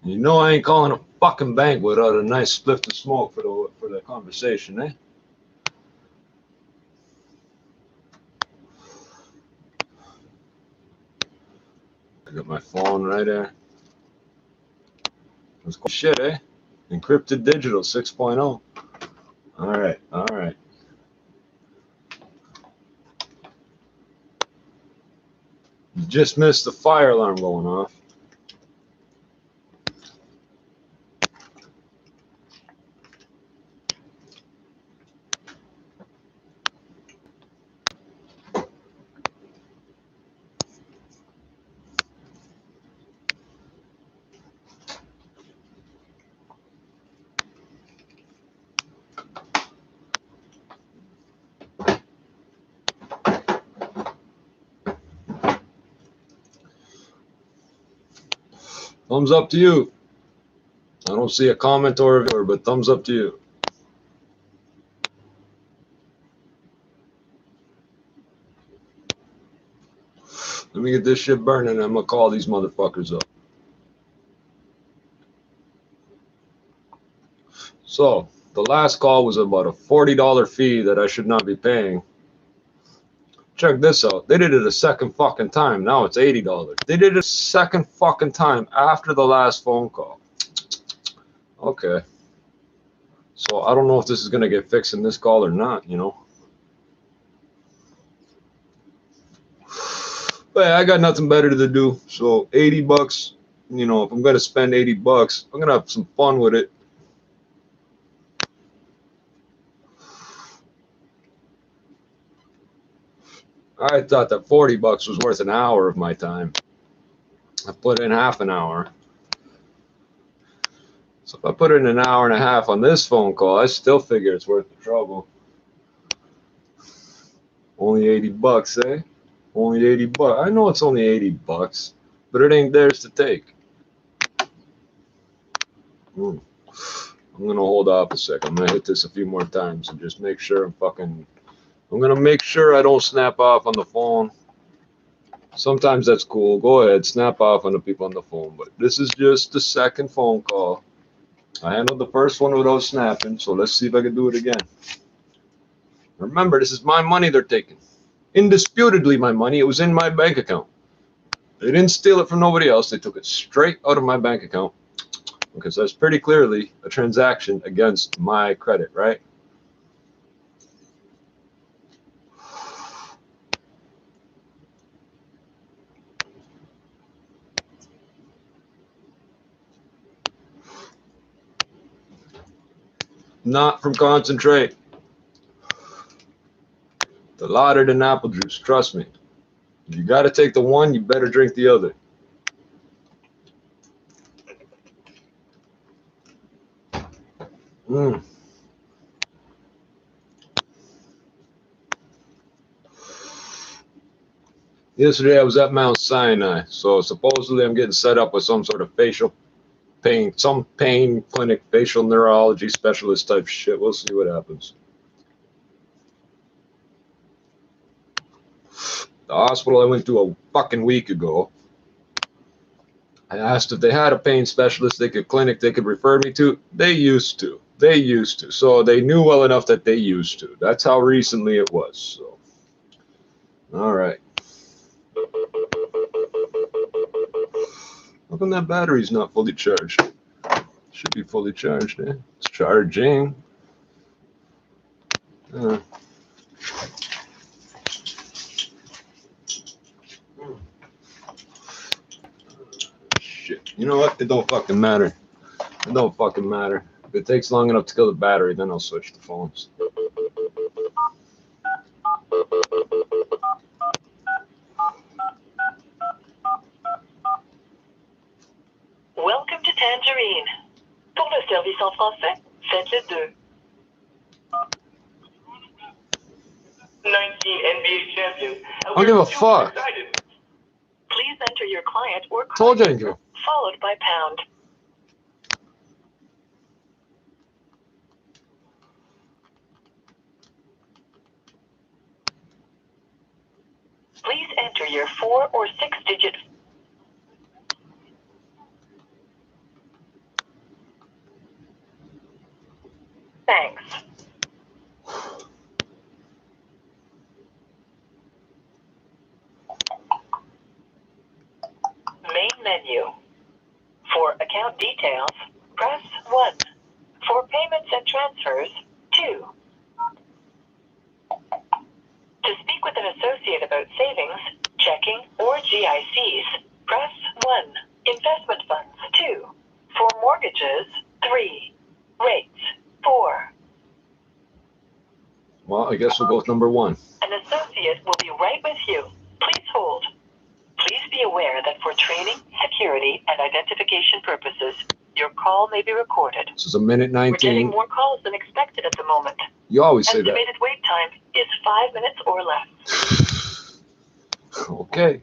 You know I ain't calling a fucking bank without a nice spliff to smoke for the conversation, eh? I got my phone right there. That's cool shit, eh? Encrypted digital 6.0. All right, all right. You just missed the fire alarm going off. Thumbs up to you. I don't see a comment or a viewer, but thumbs up to you. Let me get this shit burning and I'm gonna call these motherfuckers up. So, the last call was about a $40 fee that I should not be paying. Check this out. They did it a second fucking time. Now it's $80. They did it a second fucking time after the last phone call. Okay. So I don't know if this is gonna get fixed in this call or not, you know. But I got nothing better to do. So $80, you know, if I'm gonna spend $80, I'm gonna have some fun with it. I thought that $40 was worth an hour of my time. I put in half an hour. So if I put in an hour and a half on this phone call, I still figure it's worth the trouble. Only $80, eh? Only $80. I know it's only $80, but it ain't theirs to take. I'm gonna hold off a sec. I'm gonna hit this a few more times and just make sure I'm gonna make sure I don't snap off on the phone. Sometimes that's cool. Go ahead, snap off on the people on the phone. But this is just the second phone call. I handled the first one without snapping, so let's see if I can do it again. Remember, this is my money they're taking. Indisputably my money. It was in my bank account. They didn't steal it from nobody else. They took it straight out of my bank account. Because that's pretty clearly a transaction against my credit, right? Not from concentrate. The lighter than apple juice, trust me. If you got to take the one, you better drink the other. Yesterday I was at Mount Sinai, so supposedly I'm getting set up with some sort of some pain clinic, facial neurology specialist type shit. We'll see what happens. The hospital I went to a fucking week ago, I asked if they had a pain specialist they could refer me to. They used to. So they knew well enough that they used to. That's how recently it was. So, all right. How come that battery's not fully charged? Should be fully charged, eh? It's charging. Shit. You know what? It don't fucking matter. It don't fucking matter. If it takes long enough to kill the battery, then I'll switch the phones. Welcome to Tangerine. Pour le service en français, faites le 2. 19 NBA champions. I don't give a fuck. Please enter your client or Told you I didn't give a followed by pound. Please enter your 4 or 6 digit. Thanks. Main menu. For account details, press 1. For payments and transfers, 2. To speak with an associate about savings, checking, or GICs, press 1. Investment funds, 2. For mortgages, 3. Rates, 4. Well, I guess we'll go with number 1. An associate will be right with you. Please hold. Please be aware that for training, security, and identification purposes, your call may be recorded. This is a minute We're getting 19. more calls than expected at the moment. You always say that. Estimated wait time is 5 minutes or less. Okay.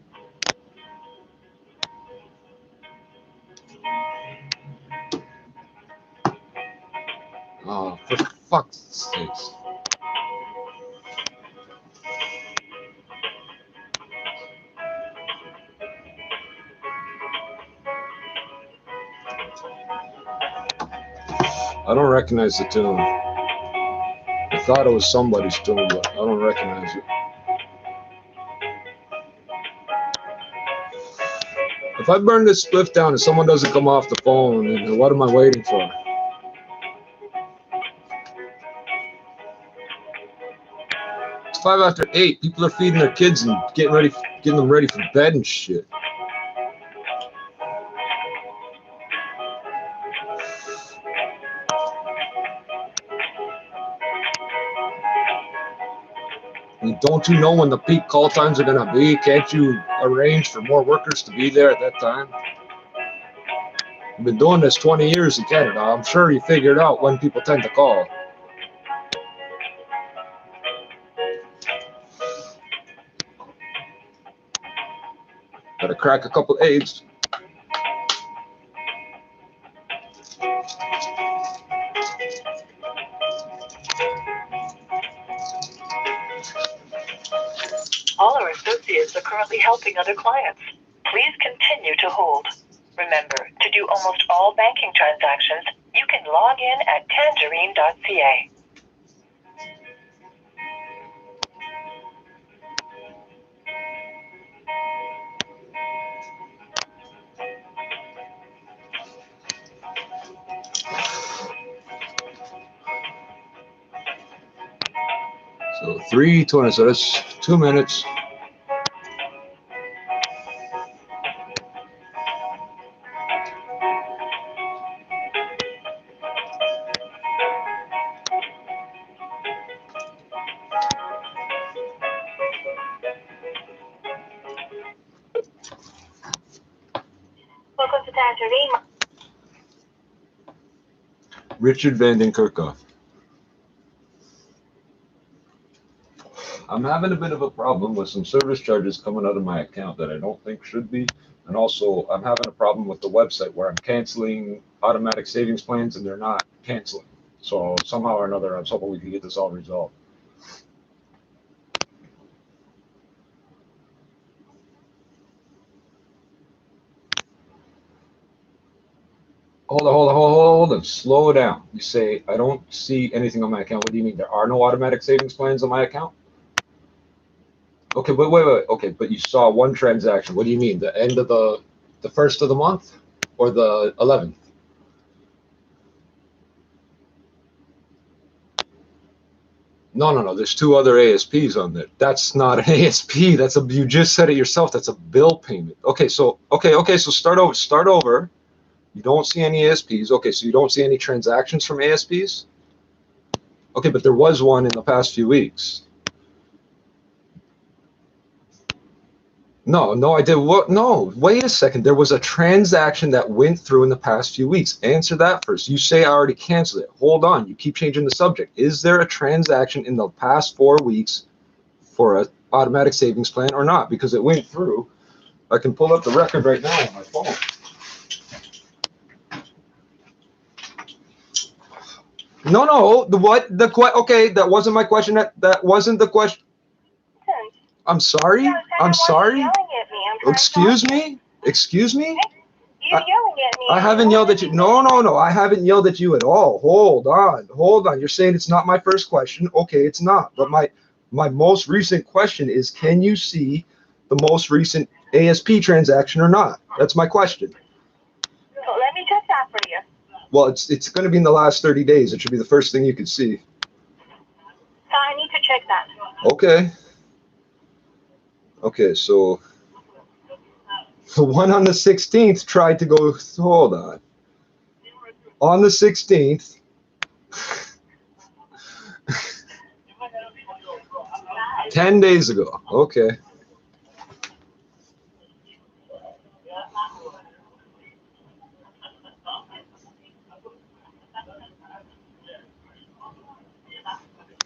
Oh, for fuck's sakes. I don't recognize the tune. I thought it was somebody's tune, but I don't recognize it. If I burn this spliff down and someone doesn't come off the phone, then what am I waiting for? It's 5 after 8. People are feeding their kids and getting them ready for bed and shit. I mean, don't you know when the peak call times are gonna be? Can't you arrange for more workers to be there at that time? I've been doing this 20 years in Canada. I'm sure you figured out when people tend to call. Gotta crack a couple eggs. All our associates are currently helping other clients. Please continue to hold. Remember, to do almost all banking transactions, you can log in at tangerine.ca. So 3:20, so that's 2 minutes. Welcome to Tangerine. Richard Van den Kerkhoff. I'm having a bit of a problem with some service charges coming out of my account that I don't think should be. And also, I'm having a problem with the website where I'm canceling automatic savings plans and they're not canceling. So somehow or another, I was hoping we could get this all resolved. Hold on. Slow down. You say, I don't see anything on my account. What do you mean? There are no automatic savings plans on my account? Okay, wait. Okay, but you saw one transaction. What do you mean? The end of the first of the month or the 11th? No. There's 2 other ASPs on there. That's not an ASP. You just said it yourself. That's a bill payment. Okay, so start over. You don't see any ASPs. Okay, so you don't see any transactions from ASPs? Okay, but there was one in the past few weeks. No, I did what? No, wait a second. There was a transaction that went through in the past few weeks. Answer that first. You say I already canceled it. Hold on. You keep changing the subject. Is there a transaction in the past 4 weeks for an automatic savings plan or not? Because it went through. I can pull up the record right now on my phone. No. Okay, that wasn't my question. That wasn't the question. I'm sorry. Excuse me. You You're yelling at me. I haven't yelled at you. No. I haven't yelled at you at all. Hold on. You're saying it's not my first question. Okay, it's not. But my most recent question is, can you see the most recent ASP transaction or not? That's my question. So let me check that for you. Well, it's going to be in the last 30 days. It should be the first thing you can see. So I need to check that. Okay, so the one on the 16th tried to go, hold on. On the 16th, ten days ago. Okay.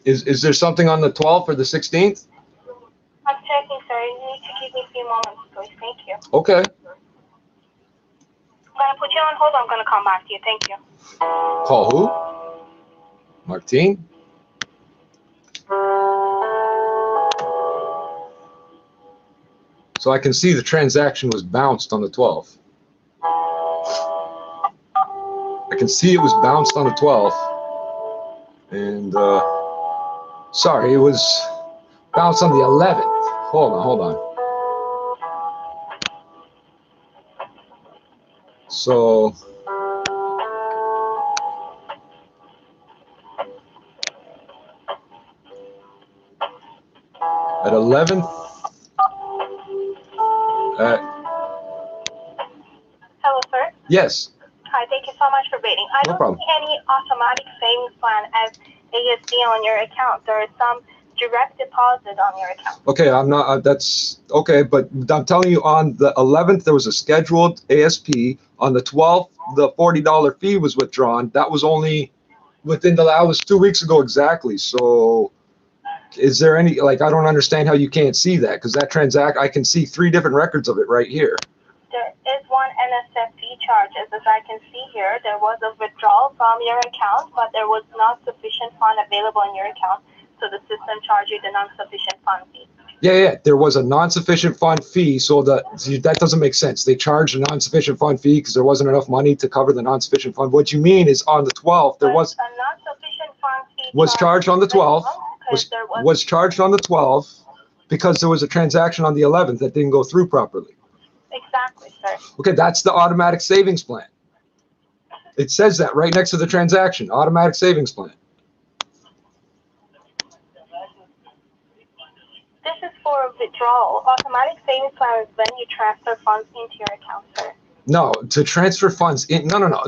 Is there something on the 12th or the 16th? I'm checking, sir. You need to give me a few moments, please. Thank you. Okay. I'm going to put you on hold. I'm going to come back to you. Thank you. Call who? Martine? So I can see the transaction was bounced on the 12th. I can see it was bounced on the 12th. And, sorry, it was bounced on the 11th. Hold on. So, at 11th, Hello, sir. yes. Hi, thank you so much for waiting. I don't see any automatic savings plan as ASB on your account. There is some direct deposit on your account. Okay, I'm not, that's, okay, but I'm telling you, on the 11th, there was a scheduled ASP. On the 12th, the $40 fee was withdrawn. That was only within that was 2 weeks ago exactly. So is there any, like, I don't understand how you can't see that, because that I can see 3 different records of it right here. There is one NSFP charge. As I can see here, there was a withdrawal from your account, but there was not sufficient fund available in your account, so the system charged you the non-sufficient fund fee. Yeah, there was a non-sufficient fund fee, so that doesn't make sense. They charged a non-sufficient fund fee because there wasn't enough money to cover the non-sufficient fund. What you mean is on the 12th, there was a non-sufficient fund fee was charged on the 12th, was charged on the 12th because there was a transaction on the 11th that didn't go through properly. Exactly, sir. Okay, that's the automatic savings plan. It says that right next to the transaction, automatic savings plan. This is for withdrawal. Automatic savings plan is when you transfer funds into your account, sir. No, to transfer funds in, no.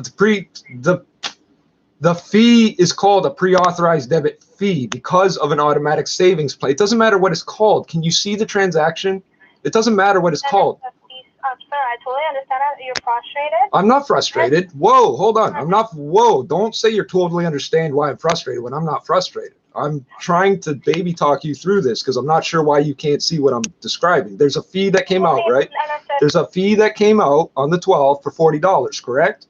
The fee is called a pre-authorized debit fee because of an automatic savings plan. It doesn't matter what it's called. Can you see the transaction? It doesn't matter what it's called. Sir, I totally understand that you're frustrated. I'm not frustrated. Whoa, hold on. I'm not. Whoa, don't say you totally understand why I'm frustrated when I'm not frustrated. I'm trying to baby talk you through this because I'm not sure why you can't see what I'm describing. There's a fee that came out, right? There's a fee that came out on the 12th for $40, correct?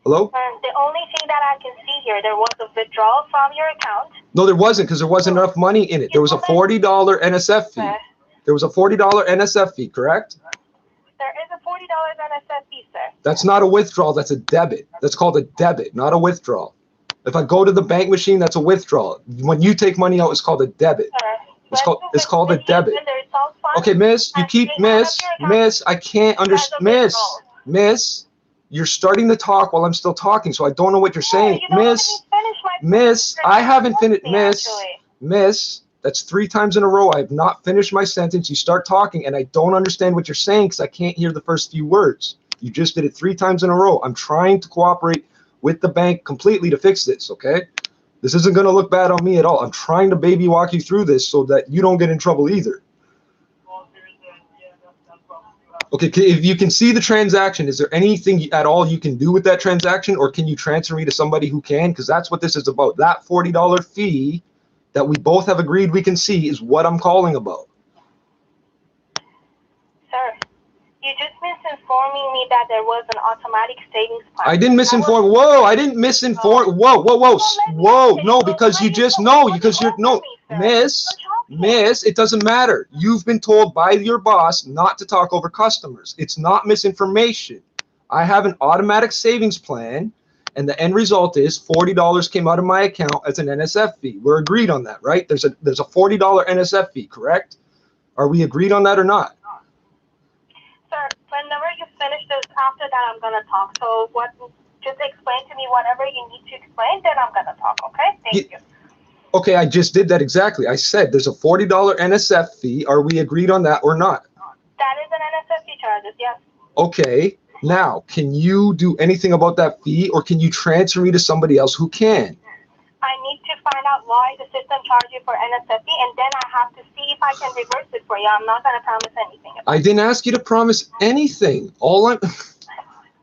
Hello? The only thing that I can see here, there was a withdrawal from your account. No, there wasn't, because there wasn't enough money in it. There was a $40 NSF fee. There was a $40 NSF fee, correct? There is a $40 NSF fee, sir. That's not a withdrawal. That's a debit. That's called a debit, not a withdrawal. If I go to the bank machine, that's a withdrawal. When you take money out, it's called a debit. It's called a debit. Okay, miss, you keep, miss, I can't understand, miss, you're starting to talk while I'm still talking, so I don't know what you're saying. Miss, I haven't finished, miss, that's 3 times in a row. I have not finished my sentence. You start talking, and I don't understand what you're saying because I can't hear the first few words. You just did it 3 times in a row. I'm trying to cooperate with the bank completely to fix this, okay? This isn't going to look bad on me at all. I'm trying to baby walk you through this so that you don't get in trouble either. Okay, if you can see the transaction, is there anything at all you can do with that transaction, or can you transfer me to somebody who can? Because that's what this is about. That $40 fee that we both have agreed we can see is what I'm calling about. Sir, you just misinforming me that there was an automatic savings plan. I didn't misinform. Whoa, I didn't misinform. Whoa. No, because you just, no, because you're, no, Miss, it doesn't matter. You've been told by your boss not to talk over customers. It's not misinformation. I have an automatic savings plan, and the end result is $40 came out of my account as an NSF fee. We're agreed on that, right? There's a $40 NSF fee, correct? Are we agreed on that or not? Sir, whenever you finish this, after that I'm gonna talk. So just explain to me whatever you need to explain, then I'm gonna talk, okay? Thank you. Okay, I just did that exactly. I said there's a $40 NSF fee. Are we agreed on that or not? That is an NSF fee charges, yes. Okay, now, can you do anything about that fee, or can you transfer me to somebody else who can? I need to find out why the system charges you for NSF fee, and then I have to see if I can reverse it for you. I'm not gonna promise anything. I didn't ask you to promise anything.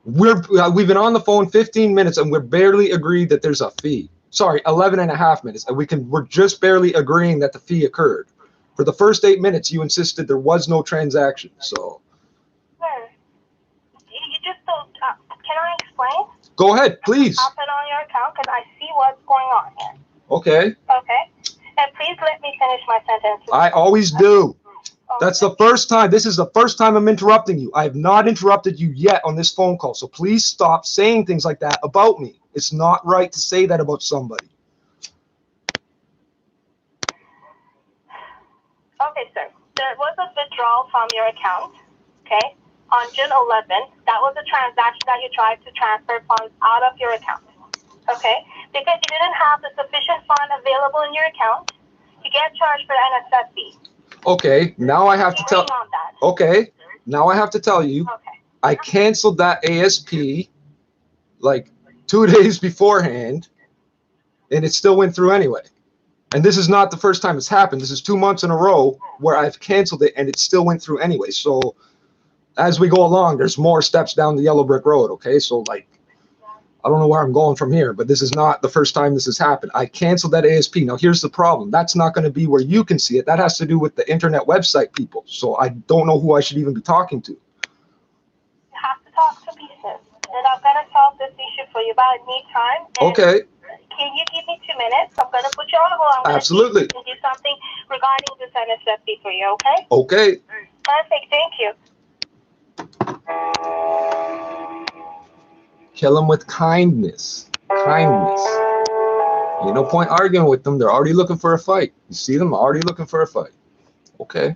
We've been on the phone 15 minutes and we're barely agreed that there's a fee. Sorry, 11 and a half minutes, and we're just barely agreeing that the fee occurred. For the first 8 minutes, you insisted there was no transaction. So, Sir, you just don't. Can I explain? go ahead, please. I'll put on your account because I see what's going on here. Okay. Okay. And please let me finish my sentence. I always do. Okay. That's the first time. This is the first time I'm interrupting you. I have not interrupted you yet on this phone call. So please stop saying things like that about me. It's not right to say that about somebody. Okay, sir. There was a withdrawal from your account, okay, on June 11th. That was a transaction that you tried to transfer funds out of your account, okay? Because you didn't have the sufficient fund available in your account, you get charged for NSF fee. Okay, now I have to tell. On that. Okay, now I have to tell you. Okay. I canceled that ASP like 2 days beforehand, and it still went through anyway. And this is not the first time it's happened. This is 2 months in a row where I've canceled it and it still went through anyway. So as we go along, there's more steps down the yellow brick road. Okay, so like, I don't know where I'm going from here, but this is not the first time this has happened. I canceled that ASP. Now here's the problem. That's not going to be where you can see it. That has to do with the internet website people. So I don't know who I should even be talking to. You have to talk to business, and I'm gonna solve this issue for you, but I need time. Okay. Can you give me 2 minutes? I'm gonna put you on hold. I'm gonna Absolutely. do something regarding this NSF fee for you, okay? Okay. Perfect. Thank you. Kill them with kindness. Kindness. Ain't no point arguing with them. They're already looking for a fight. You see them already looking for a fight. Okay.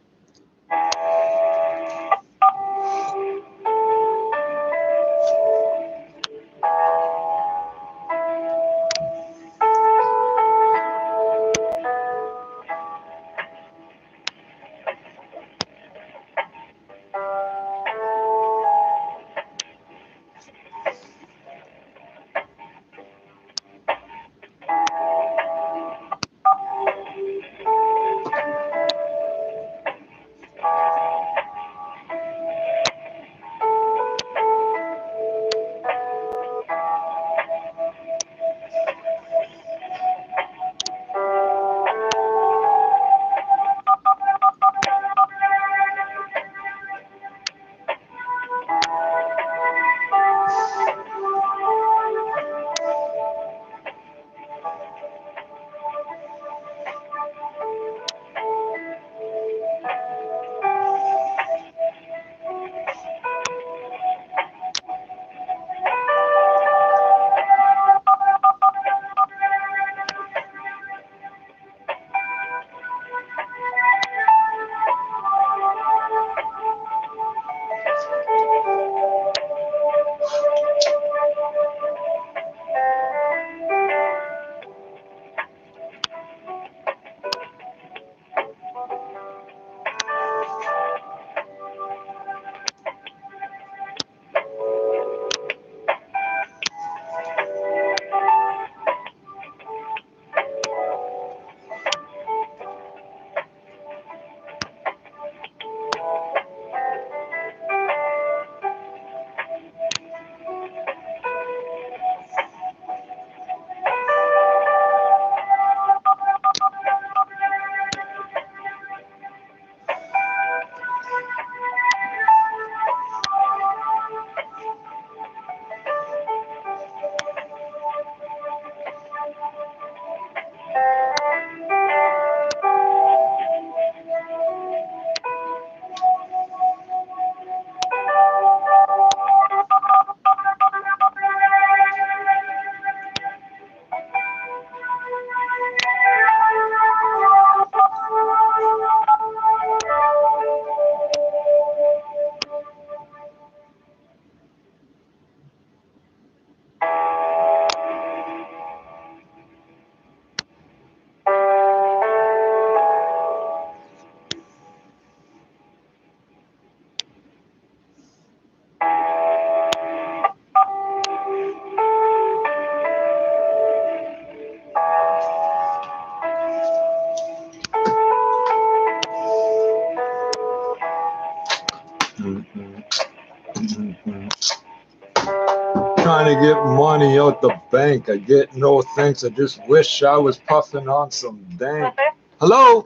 Trying to get money out the bank. I get no thanks. I just wish I was puffing on some dank. Hello?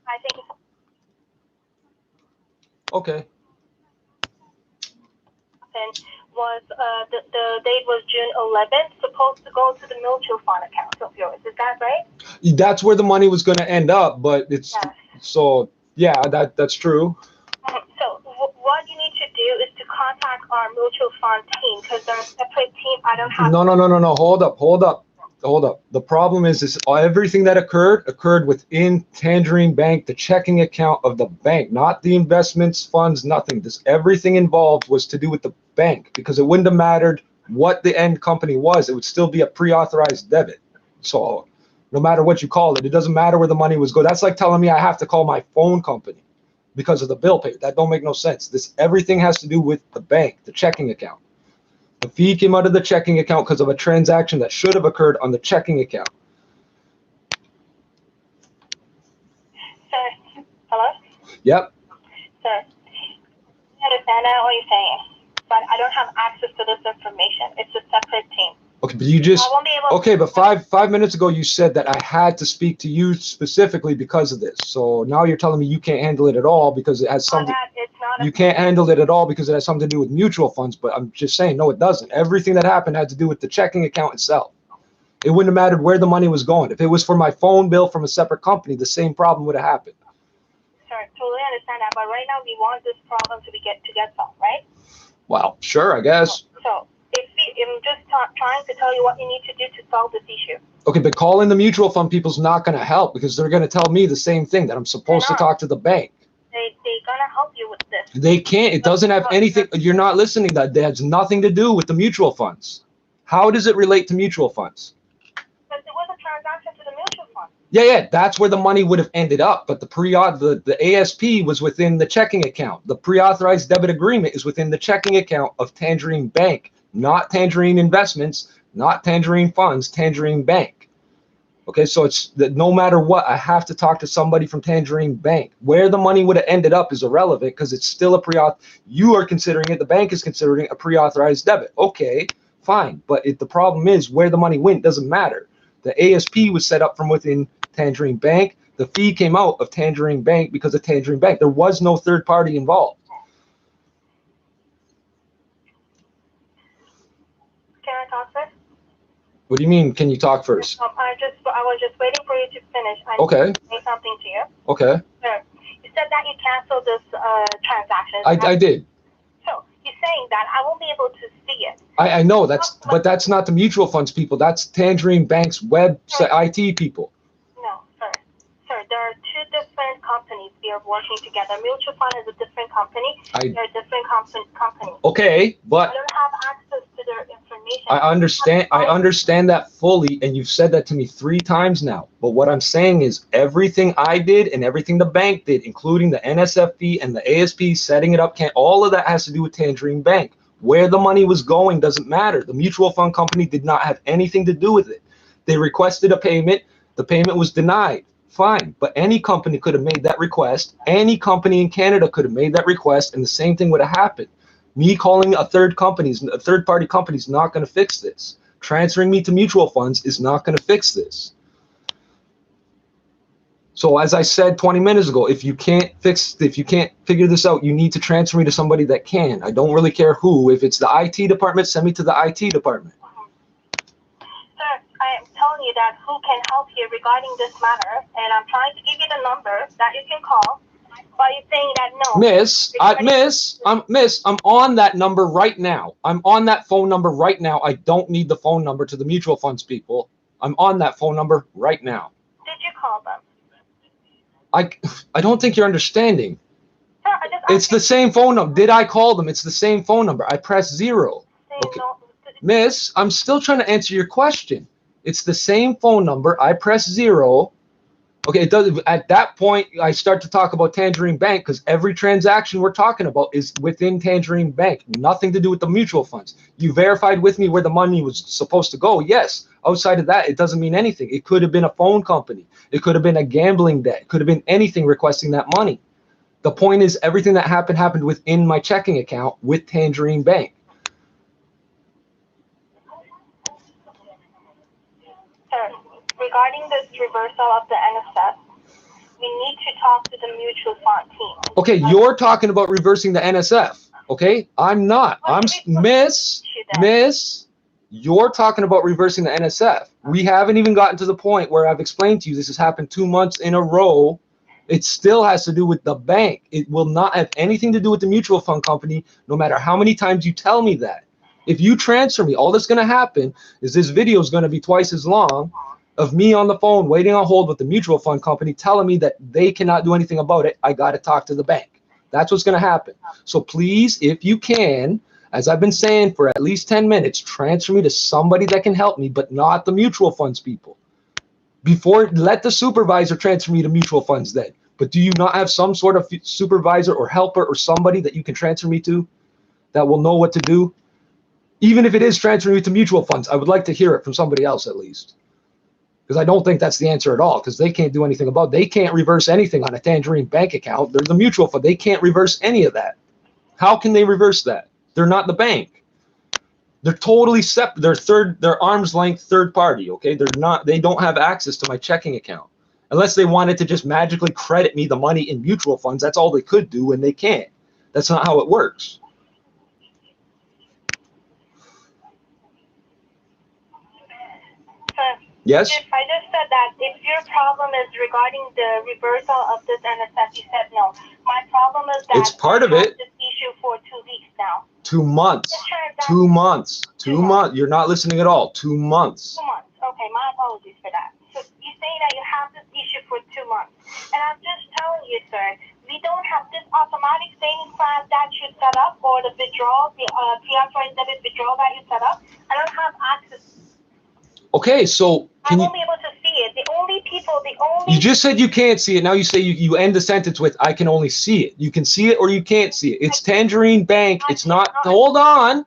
I think it's Okay. happened was the date was June 11th, supposed to go to the mutual fund account of yours. Is that right? That's where the money was going to end up, but it's Yes. so yeah, that's true. So what you need to do is to contact our mutual fund team because they're a separate team. I don't have. No. Hold up. The problem is everything that occurred within Tangerine Bank, the checking account of the bank, not the investments, funds, nothing. Everything involved was to do with the bank because it wouldn't have mattered what the end company was. It would still be a pre-authorized debit. So no matter what you call it, it doesn't matter where the money was going. That's like telling me I have to call my phone company because of the bill payment. That don't make no sense. Everything has to do with the bank, the checking account. The fee came out of the checking account because of a transaction that should have occurred on the checking account. Sir, hello? Yep. Sir, I understand now what you're saying, but I don't have access to this information. It's a separate team. Okay, but you just I won't be able okay, but five minutes ago you said that I had to speak to you specifically because of this. So now you're telling me you can't handle it at all because it has something. It's not You can't handle it at all because it has something to do with mutual funds. But I'm just saying, no, it doesn't. Everything that happened had to do with the checking account itself. It wouldn't have mattered where the money was going. If it was for my phone bill from a separate company, the same problem would have happened. Sir, totally understand that, but right now we want this problem to get solved, right? Well, sure, I guess. So I'm just trying to tell you what you need to do to solve this issue. Okay, but calling the mutual fund people's not going to help because they're going to tell me the same thing, that I'm supposed to talk to the bank. They're gonna help you with this. They can't. It doesn't have anything. You're not listening. That has nothing to do with the mutual funds. How does it relate to mutual funds? But there was a transaction to the mutual fund. Yeah. That's where the money would have ended up. But the ASP was within the checking account. The pre-authorized debit agreement is within the checking account of Tangerine Bank, not Tangerine Investments, not Tangerine Funds, Tangerine Bank. Okay, so it's that no matter what, I have to talk to somebody from Tangerine Bank. Where the money would have ended up is irrelevant because it's still a you are considering it, the bank is considering a pre-authorized debit. Okay, fine. But the problem is where the money went doesn't matter. The ASP was set up from within Tangerine Bank. The fee came out of Tangerine Bank because of Tangerine Bank. There was no third party involved. Can I talk first? What do you mean, can you talk first? I was just waiting for you to finish. I Okay. need to say something to you. Okay. Sir, you said that you canceled this transaction. I did. So you're saying that I won't be able to see it. I know but that's not the mutual funds people. That's Tangerine Bank's website IT people. No, sir. Sir, there are two different companies we are working together. Mutual fund is a different company. They're a different company. Okay, but I don't have access to their information. I understand that fully, and you've said that to me 3 times now. But what I'm saying is everything I did and everything the bank did, including the NSFB and the ASP setting it up, all of that has to do with Tangerine Bank. Where the money was going doesn't matter. The mutual fund company did not have anything to do with it. They requested a payment. The payment was denied. Fine, but any company could have made that request. Any company in Canada could have made that request, and the same thing would have happened. Me calling a third-party company is not going to fix this. Transferring me to mutual funds is not going to fix this. So as I said 20 minutes ago, if you can't figure this out, you need to transfer me to somebody that can. I don't really care who. If it's the IT department, send me to the IT department. Sir, I am telling you that who can help you regarding this matter, and I'm trying to give you the number that you can call, but you're saying that no. Miss, I'm on that number right now. I'm on that phone number right now. I don't need the phone number to the mutual funds people. I'm on that phone number right now. Did you call them? I don't think you're understanding. Sir, it's the same phone number. Did I call them? It's the same phone number. I pressed 0. Okay. No. Miss, I'm still trying to answer your question. It's the same phone number. I press 0. Okay, it does. At that point, I start to talk about Tangerine Bank because every transaction we're talking about is within Tangerine Bank. Nothing to do with the mutual funds. You verified with me where the money was supposed to go. Yes. Outside of that, it doesn't mean anything. It could have been a phone company. It could have been a gambling debt. It could have been anything requesting that money. The point is, everything that happened within my checking account with Tangerine Bank. Sir, regarding this reversal of the NSF, we need to talk to the mutual fund team. Okay, you're talking about reversing the NSF. Okay, I'm not. Miss, you're talking about reversing the NSF. We haven't even gotten to the point where I've explained to you this has happened 2 months in a row. It still has to do with the bank. It will not have anything to do with the mutual fund company, no matter how many times you tell me that. If you transfer me, all that's going to happen is this video is going to be twice as long of me on the phone waiting on hold with the mutual fund company telling me that they cannot do anything about it. I got to talk to the bank. That's what's going to happen. So please, if you can, as I've been saying for at least 10 minutes, transfer me to somebody that can help me, but not the mutual funds people. Before, let the supervisor transfer me to mutual funds then. But do you not have some sort of supervisor or helper or somebody that you can transfer me to that will know what to do? Even if it is transferring me to mutual funds, I would like to hear it from somebody else at least. Because I don't think that's the answer at all, because they can't do anything about it. They can't reverse anything on a Tangerine bank account. They're the mutual fund. They can't reverse any of that. How can they reverse that? They're not the bank. They're totally separate. They're arm's length third party, okay? They don't have access to my checking account. Unless they wanted to just magically credit me the money in mutual funds, that's all they could do, and they can't. That's not how it works. Yes? If I just said that if your problem is regarding the reversal of this NSF, you said no. My problem is that it's part of it. This issue for 2 weeks now. 2 months. 2 months. 2 months. You're not listening at all. 2 months. 2 months. Okay, my apologies for that. So you say that you have this issue for 2 months. And I'm just telling you, sir, we don't have this automatic savings plan that you set up or the withdrawal, the pre-authorized debit withdrawal that you set up. I don't have access. Okay, so I won't be able to see it. You just said you can't see it. Now you say you end the sentence with, I can only see it. You can see it or you can't see it. It's Tangerine Bank. It's not, hold on.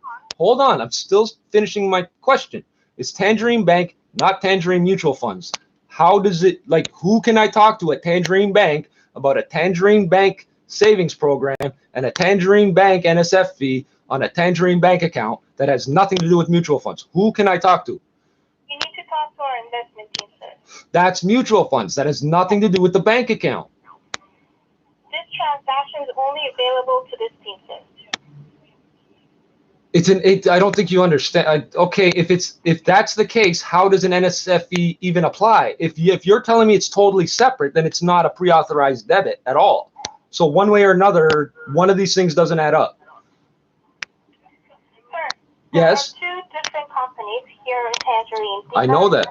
I'm still finishing my question. It's Tangerine Bank, not Tangerine Mutual Funds. How does it, like, who can I talk to at Tangerine Bank about a Tangerine Bank savings program and a Tangerine Bank NSF fee on a Tangerine Bank account that has nothing to do with mutual funds? Who can I talk to? You need to talk to our investment team, sir. That's mutual funds. That has nothing to do with the bank account. This transaction is only available to this team, sir. I don't think you understand. Okay, if that's the case, how does an NSF even apply? If you're telling me it's totally separate, then it's not a pre-authorized debit at all. So one way or another, one of these things doesn't add up. Sir, yes. There are 2 different companies here in Tangerine. I know that.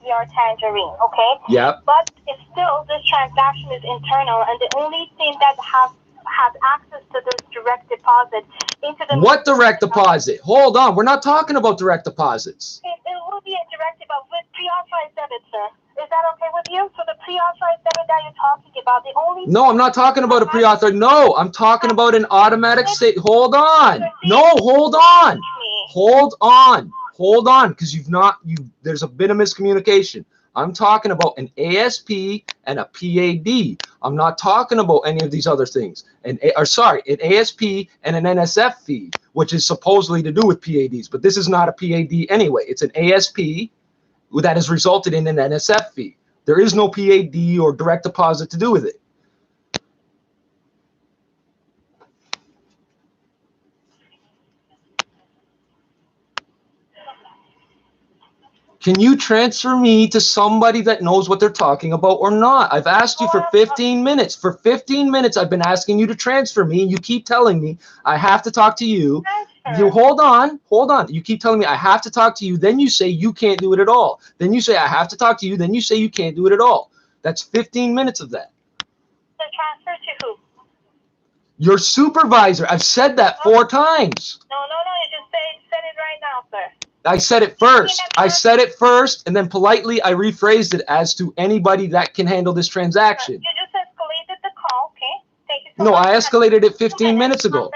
We are Tangerine, okay? Yeah. But it's still, this transaction is internal, and the only thing that has access to this direct deposit into the... What direct deposit? Hold on. We're not talking about direct deposits. It will be a direct deposit with pre-authorized debit, sir. Is that okay with you? So the pre-authorized debit that you're talking about, the only... No, I'm not talking about a pre-authorized. No, I'm talking about an automatic state. Hold on. No, hold on. Hold on, because there's a bit of miscommunication. I'm talking about an ASP and a PAD. I'm not talking about any of these other things. An ASP and an NSF fee, which is supposedly to do with PADs, but this is not a PAD anyway. It's an ASP that has resulted in an NSF fee. There is no PAD or direct deposit to do with it. Can you transfer me to somebody that knows what they're talking about or not? I've asked you for 15 minutes. For 15 minutes, I've been asking you to transfer me, and you keep telling me I have to talk to you. You hold on. You keep telling me I have to talk to you. Then you say you can't do it at all. Then you say I have to talk to you. Then you say you can't do it at all. That's 15 minutes of that. The transfer to who? Your supervisor. I've said that 4 times. No. You just said it right now, sir. I said it first. And then politely I rephrased it as to anybody that can handle this transaction. You just escalated the call, okay? Thank you so No, much. I escalated it 15 minutes ago.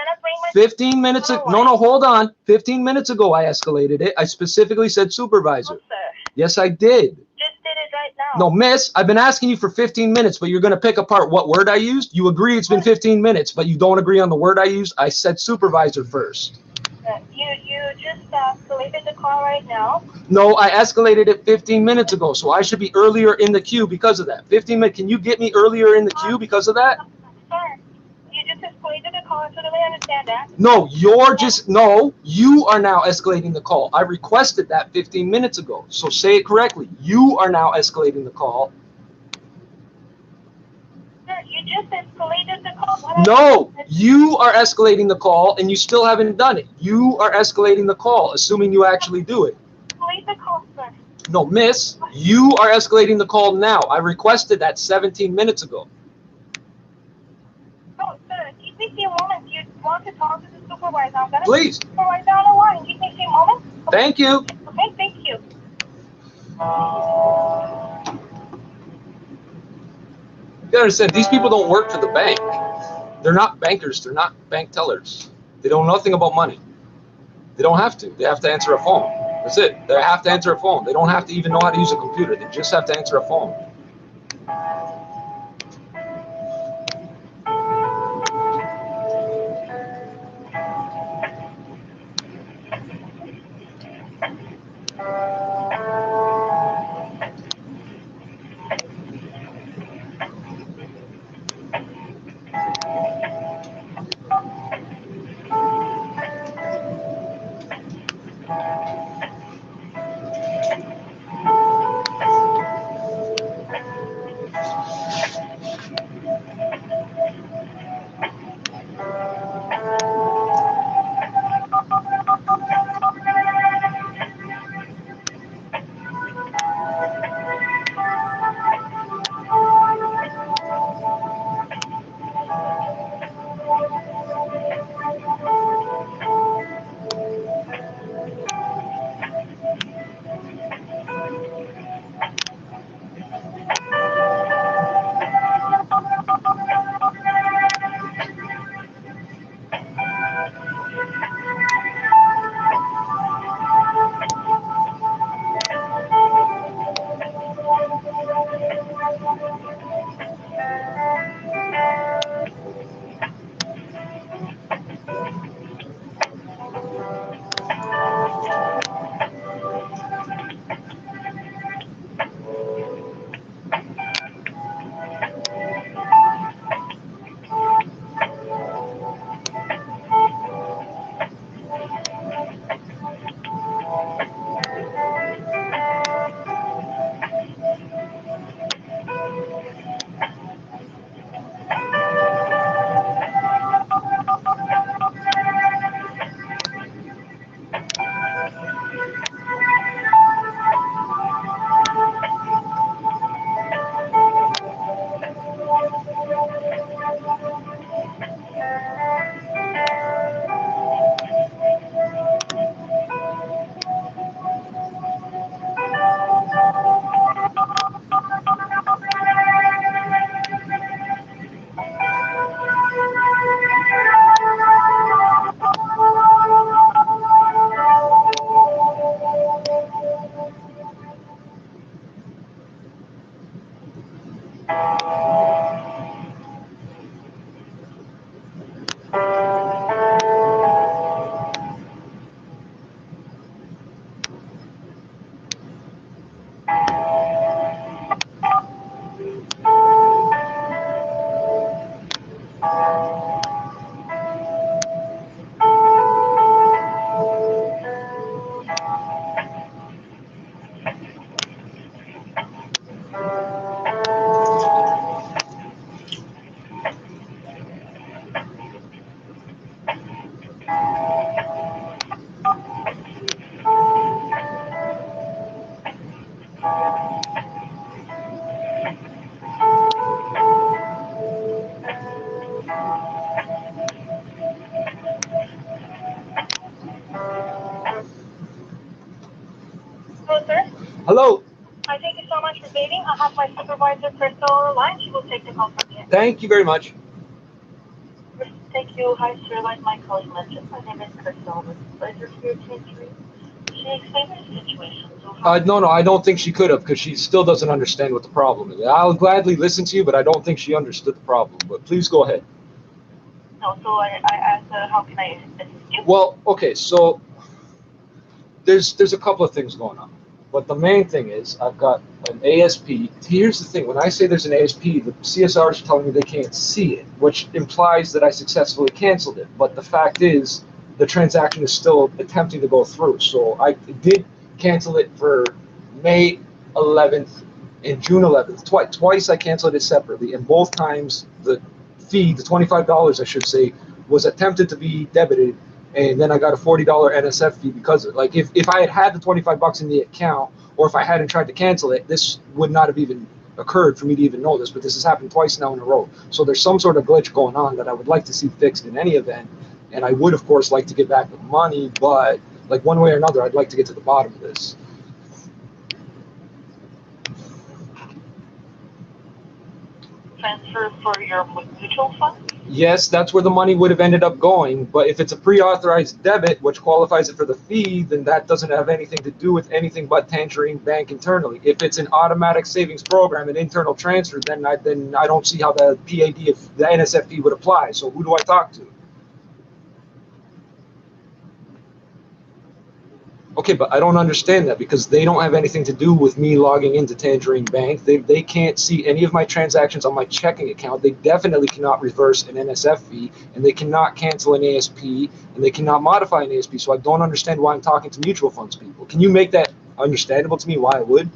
15 minutes ago. No, hold on. 15 minutes ago I escalated it. I specifically said supervisor. No, sir. Yes, I did. Just did it right now. No, miss, I've been asking you for 15 minutes, but you're going to pick apart what word I used. You agree it's been 15 minutes, but you don't agree on the word I used. I said supervisor first. You just escalated the call right now. No, I escalated it 15 minutes ago, so I should be earlier in the queue because of that. 15 minutes. Can you get me earlier in the queue because of that? Sir, you just escalated the call. I totally understand that. No, you are now escalating the call. I requested that 15 minutes ago. So say it correctly. You are now escalating the call. Sir, you just escalated the call. No, you are escalating the call and you still haven't done it. You are escalating the call, assuming you actually do it. Escalate the call, sir. No, miss, you are escalating the call now. I requested that 17 minutes ago. No, sir, give me a few moments. You want to talk to the supervisor. I'm going to Please. supervisor on the line. Give me a few moments. Thank you. Okay, thank you. You gotta understand, these people don't work for the bank. They're not bankers. They're not bank tellers. They know nothing about money. They don't have to. They have to answer a phone. That's it. They have to answer a phone. They don't have to even know how to use a computer. They just have to answer a phone. Hello, sir. Hello. I thank you so much for waiting. I have my supervisor, Crystal, on the line. She will take the call from you. Thank you very much. Thank you. Hi, sir. Like my colleague mentioned, my name is Crystal with Pleasure here, Tangerine. she explain the situation? So No, I don't think she could have because she still doesn't understand what the problem is. I'll gladly listen to you, but I don't think she understood the problem. But please go ahead. No, so I asked her, how can I assist you? Well, okay, so there's a couple of things going on. But the main thing is I've got an ASP. Here's the thing. When I say there's an ASP, the CSR is telling me they can't see it, which implies that I successfully canceled it. But the fact is the transaction is still attempting to go through. So I did cancel it for May 11th and June 11th. Twice I canceled it separately. And both times the fee, the $25 I should say, was attempted to be debited, and then I got a $40 NSF fee because of it. Like if I had the $25 in the account, or if I hadn't tried to cancel it, this would not have even occurred for me to even know this. But this has happened twice now in a row. So there's some sort of glitch going on that I would like to see fixed in any event. And I would, of course, like to get back the money, but like one way or another, I'd like to get to the bottom of this. Transfer for your mutual fund? Yes, that's where the money would have ended up going. But if it's a pre-authorized debit, which qualifies it for the fee, then that doesn't have anything to do with anything but Tangerine Bank internally. If it's an automatic savings program, an internal transfer, then I don't see how the PAD, if the NSF fee would apply. So who do I talk to? Okay, but I don't understand that because they don't have anything to do with me logging into Tangerine Bank. They can't see any of my transactions on my checking account. They definitely cannot reverse an NSF fee, and they cannot cancel an ASP, and they cannot modify an ASP. So I don't understand why I'm talking to mutual funds people. Can you make that understandable to me why I would?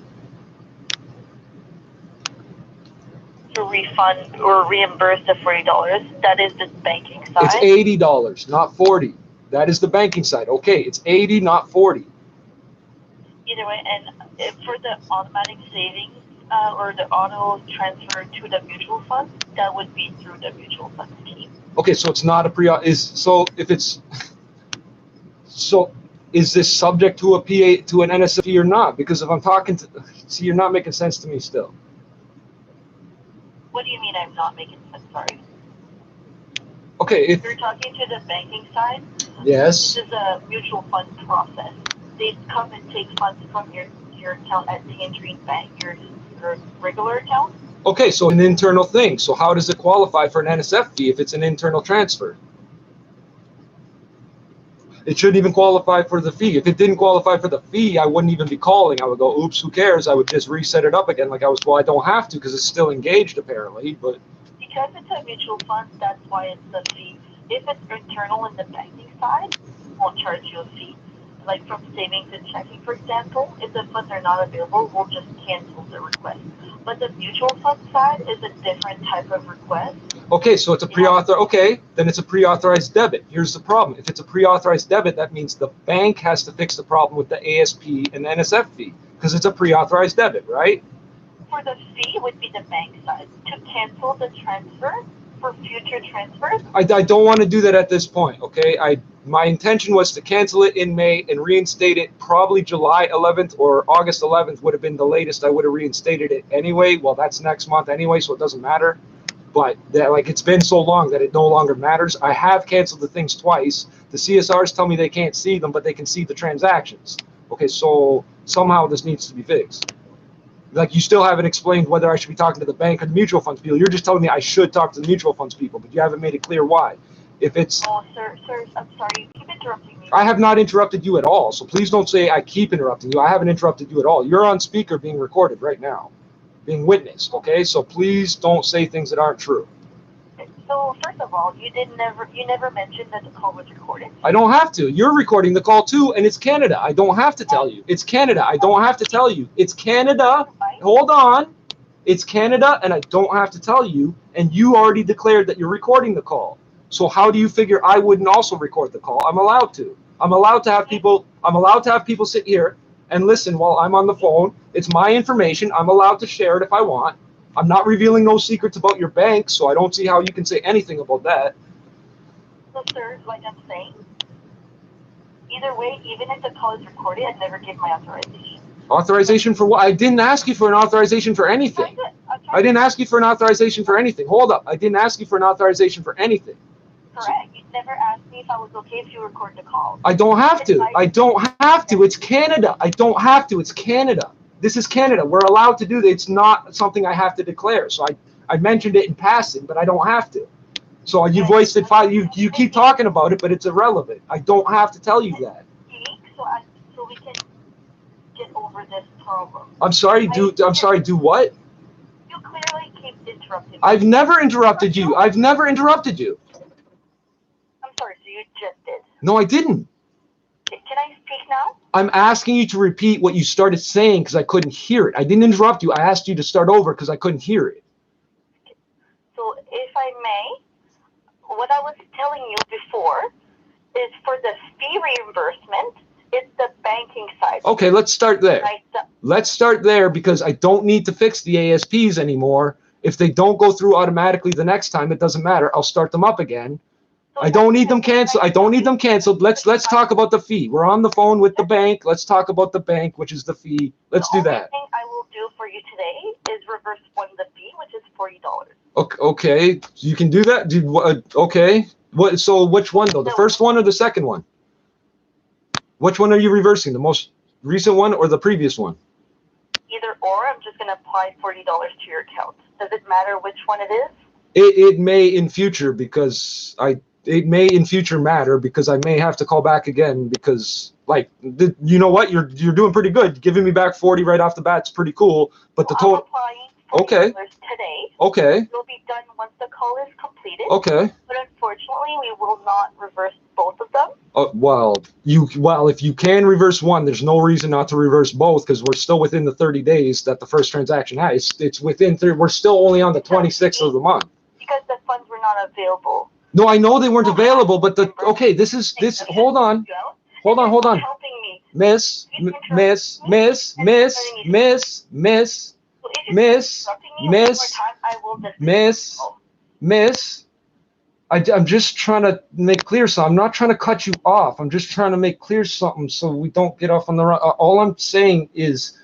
To refund or reimburse the $40, that is the banking side. It's $80, not $40. That is the banking side. Okay, it's $80, not $40. Either way, and if for the automatic savings or the auto transfer to the mutual fund, that would be through the mutual fund scheme. Okay, so it's not a is this subject to a PA to an NSF fee or not? Because if I'm talking to, see, you're not making sense to me still. What do you mean I'm not making sense? Sorry. Okay, If you're talking to the banking side, yes. this is a mutual fund process. They come and take funds from your account at Tangerine Bank, your regular account. Okay, so an internal thing. So how does it qualify for an NSF fee if it's an internal transfer? It shouldn't even qualify for the fee. If it didn't qualify for the fee, I wouldn't even be calling. I would go, oops, who cares? I would just reset it up again like I was, well, I don't have to because it's still engaged apparently, but. Because it's a mutual fund, that's why it's the fee. If it's internal in the banking side, we won't charge you a fee. Like from savings and checking, for example, if the funds are not available, we'll just cancel the request. But the mutual fund side is a different type of request. Okay, so it's a pre-authorized. Okay, then it's a pre-authorized debit. Here's the problem: if it's a pre-authorized debit, that means the bank has to fix the problem with the ASP and the NSF fee because it's a pre-authorized debit, right? For the fee would be the bank side to cancel the transfer for future transfers. I don't want to do that at this point. Okay, my intention was to cancel it in May and reinstate it probably July 11th or August 11th would have been the latest I would have reinstated it anyway. Well, that's next month anyway, so it doesn't matter. But like it's been so long that it no longer matters. I have canceled the things twice. The CSRs tell me they can't see them, but they can see the transactions. Okay, so somehow this needs to be fixed. Like you still haven't explained whether I should be talking to the bank or the mutual funds people. You're just telling me I should talk to the mutual funds people, but you haven't made it clear why. If it's oh, sir, I'm sorry, you keep interrupting me. I have not interrupted you at all, so please don't say I keep interrupting you. I haven't interrupted you at all. You're on speaker being recorded right now, being witnessed, okay? So please don't say things that aren't true. So first of all, you never mentioned that the call was recorded. I don't have to. You're recording the call too, and it's Canada. I don't have to tell you. It's Canada. I don't have to tell you. It's Canada. Hold on. It's Canada, and I don't have to tell you, and you already declared that you're recording the call. So how do you figure I wouldn't also record the call? I'm allowed to. I'm allowed to have people sit here and listen while I'm on the phone. It's my information. I'm allowed to share it if I want. I'm not revealing no secrets about your bank, so I don't see how you can say anything about that. So, sir, like I'm saying, either way, even if the call is recorded, I'd never give my authorization. Authorization for what? I didn't ask you for an authorization for anything. I didn't ask you for an authorization for anything. Hold up. I didn't ask you for an authorization for anything. Correct. You never asked me if I was okay if you record the call. I don't have to. I don't have to. It's Canada. I don't have to. It's Canada. This is Canada. We're allowed to do that. It's not something I have to declare. So I mentioned it in passing, but I don't have to. So you voiced it fine. You keep talking about it, but it's irrelevant. I don't have to tell you that. So we can get over this problem. I'm sorry. Do what? You clearly keep interrupting me. I've never interrupted you. I've never interrupted you. I'm sorry. So you just did. No, I didn't. Can I speak now? I'm asking you to repeat what you started saying because I couldn't hear it. I didn't interrupt you. I asked you to start over because I couldn't hear it. So if I may, what I was telling you before is for the fee reimbursement, it's the banking side. Okay, let's start there. Right? Let's start there because I don't need to fix the ASPs anymore. If they don't go through automatically the next time, it doesn't matter. I'll start them up again. I don't need them canceled. I don't need them canceled. Let's talk about the fee. We're on the phone with the bank. Let's talk about the bank, which is the fee. Let's do that. The only thing I will do for you today is reverse one the fee, which is $40. Okay, you can do that. Okay. What? So which one though? The first one or the second one? Which one are you reversing? The most recent one or the previous one? Either or. I'm just gonna apply $40 to your account. Does it matter which one it is? It may in future because it may in future matter because I may have to call back again because you know what, you're doing pretty good. Giving me back 40 right off the bat is pretty cool. But the total. Okay. Today. Okay. Will be done once the call is completed. Okay. But unfortunately, we will not reverse both of them. Well, if you can reverse one, there's no reason not to reverse both because we're still within the 30 days that the first transaction has. It's within 30. We're still only on the 26th of the month. Because the funds were not available. No, I know they weren't available, but hold on. Miss, I'm just trying to make clear something. I'm not trying to cut you off. I'm just trying to make clear something so we don't get off on the wrong. All I'm saying is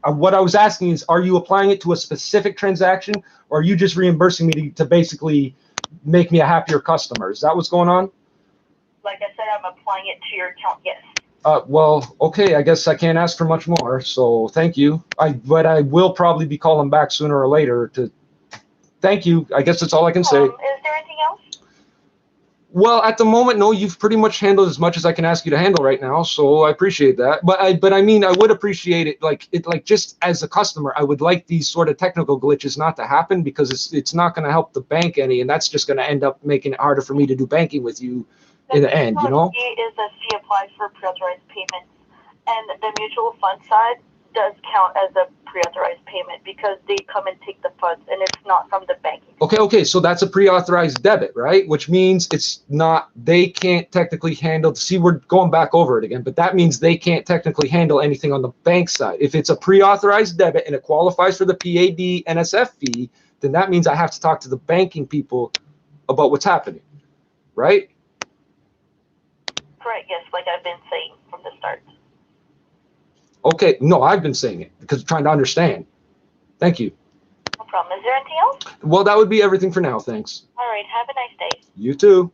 what I was asking is, are you applying it to a specific transaction or are you just reimbursing me to basically make me a happier customer? Is that what's going on? Like I said, I'm applying it to your account, yes. Well, okay, I guess I can't ask for much more, so thank you. But I will probably be calling back sooner or later to thank you. I guess that's all I can say. Is there anything else? Well, at the moment, no, you've pretty much handled as much as I can ask you to handle right now, so I appreciate that. But I mean, I would appreciate it, just as a customer, I would like these sort of technical glitches not to happen because it's not going to help the bank any, and that's just going to end up making it harder for me to do banking with you in the end, you know? The fee is a fee applied for pre-authorized payments, and the mutual fund side does count as a pre-authorized payment because they come and take the funds, and it's not from the bank. Okay, so that's a pre-authorized debit, right? Which means it's not, they can't technically handle, see, we're going back over it again, but that means they can't technically handle anything on the bank side. If it's a pre-authorized debit and it qualifies for the PAD NSF fee, then that means I have to talk to the banking people about what's happening, right? Correct, yes, like I've been saying from the start. Okay, no, I've been saying it because I'm trying to understand. Thank you. No problem. Is there anything else? Well, that would be everything for now. Thanks. All right. Have a nice day. You too.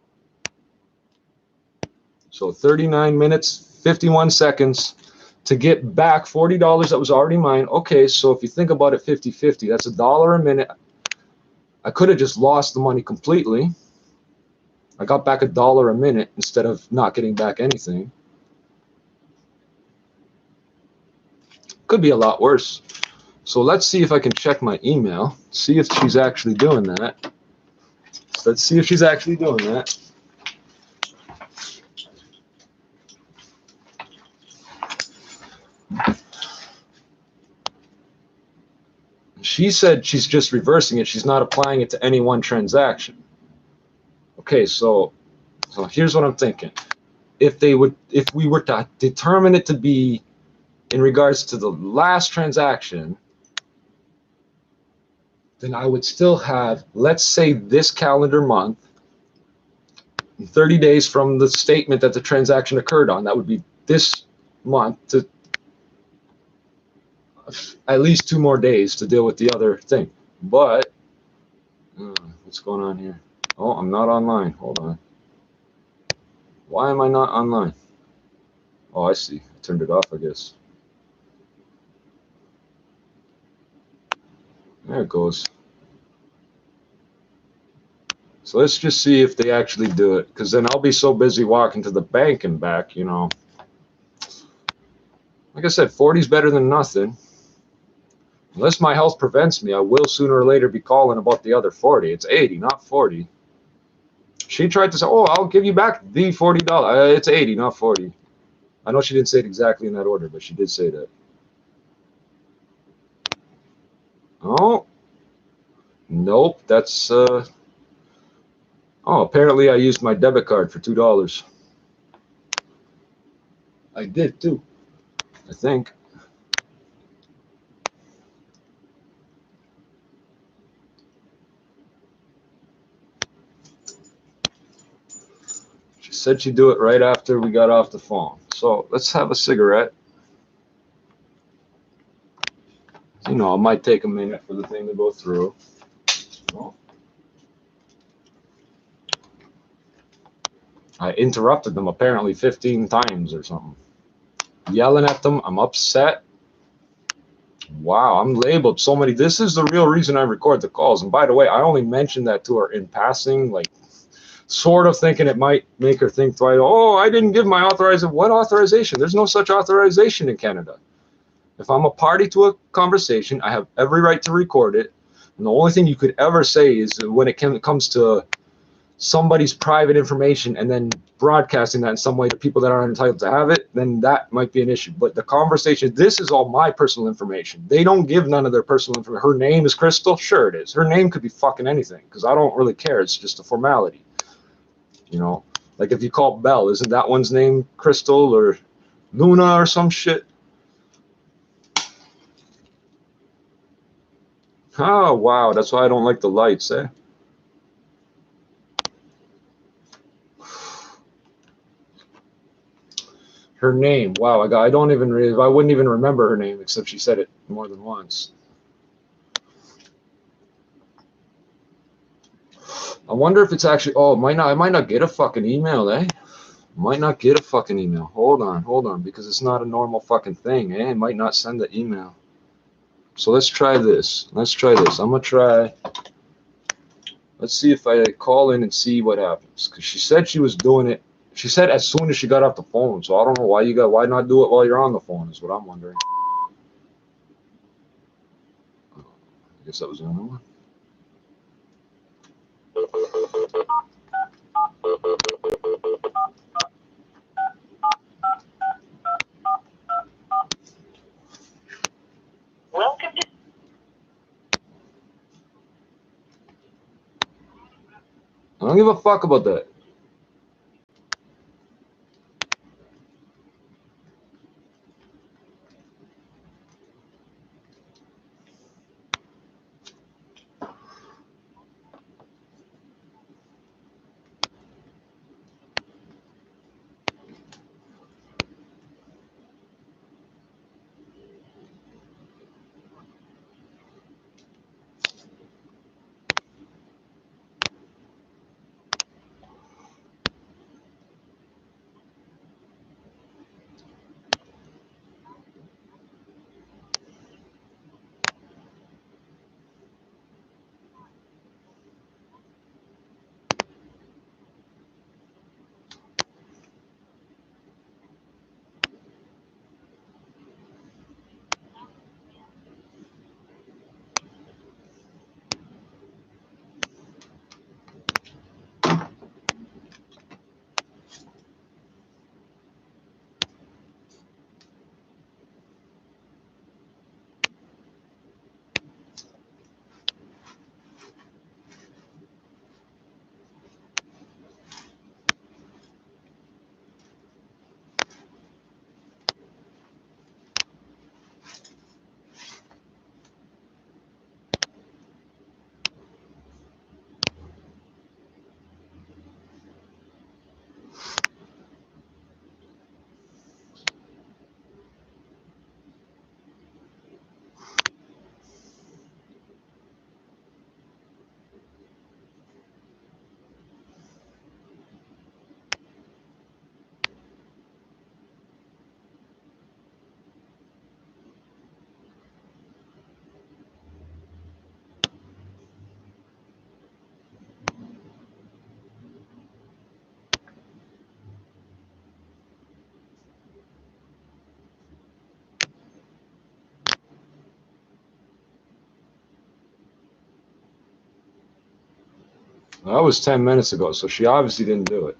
So 39 minutes, 51 seconds to get back $40 that was already mine. Okay, so if you think about it 50-50, that's $1 a minute. I could have just lost the money completely. I got back $1 a minute instead of not getting back anything. Could be a lot worse. So let's see if I can check my email, see if she's actually doing that. So let's see if she's actually doing that. She said she's just reversing it. She's not applying it to any one transaction. Okay, so here's what I'm thinking. If we were to determine it to be in regards to the last transaction, then I would still have, let's say, this calendar month, 30 days from the statement that the transaction occurred on. That would be this month, to at least 2 more days to deal with the other thing. But what's going on here? Oh, I'm not online. Hold on. Why am I not online? Oh, I see. I turned it off, I guess. There it goes. So let's just see if they actually do it, because then I'll be so busy walking to the bank and back, you know. Like I said, 40 is better than nothing. Unless my health prevents me, I will sooner or later be calling about the other 40. It's 80, not 40. She tried to say, oh, I'll give you back the $40. It's 80, not 40. I know she didn't say it exactly in that order, but she did say that. Oh, nope. That's, oh, apparently I used my debit card for $2. I did too, I think. She said she'd do it right after we got off the phone. So let's have a cigarette. You know, it might take a minute for the thing to go through. Oh. I interrupted them apparently 15 times or something. Yelling at them. I'm upset. Wow, I'm labeled so many. This is the real reason I record the calls. And by the way, I only mentioned that to her in passing, like sort of thinking it might make her think twice. Oh, I didn't give my authorization. What authorization? There's no such authorization in Canada. If I'm a party to a conversation, I have every right to record it. And the only thing you could ever say is when it comes to somebody's private information and then broadcasting that in some way to people that aren't entitled to have it, then that might be an issue. But the conversation, this is all my personal information. They don't give none of their personal information. Her name is Crystal? Sure it is. Her name could be fucking anything because I don't really care. It's just a formality. You know, like if you call Belle, isn't that one's name Crystal or Luna or some shit? Oh, wow. That's why I don't like the lights, eh? Her name. Wow, I don't even I wouldn't even remember her name except she said it more than once. I wonder if it's actually, oh, I might not get a fucking email, eh? Might not get a fucking email. Hold on, because it's not a normal fucking thing, eh? It might not send the email. So let's try this. I'm gonna try. Let's see if I call in and see what happens. Because she said she was doing it. She said as soon as she got off the phone. So I don't know why not do it while you're on the phone is what I'm wondering. I guess that was the only one. Welcome to I don't give a fuck about that. That was 10 minutes ago, so she obviously didn't do it.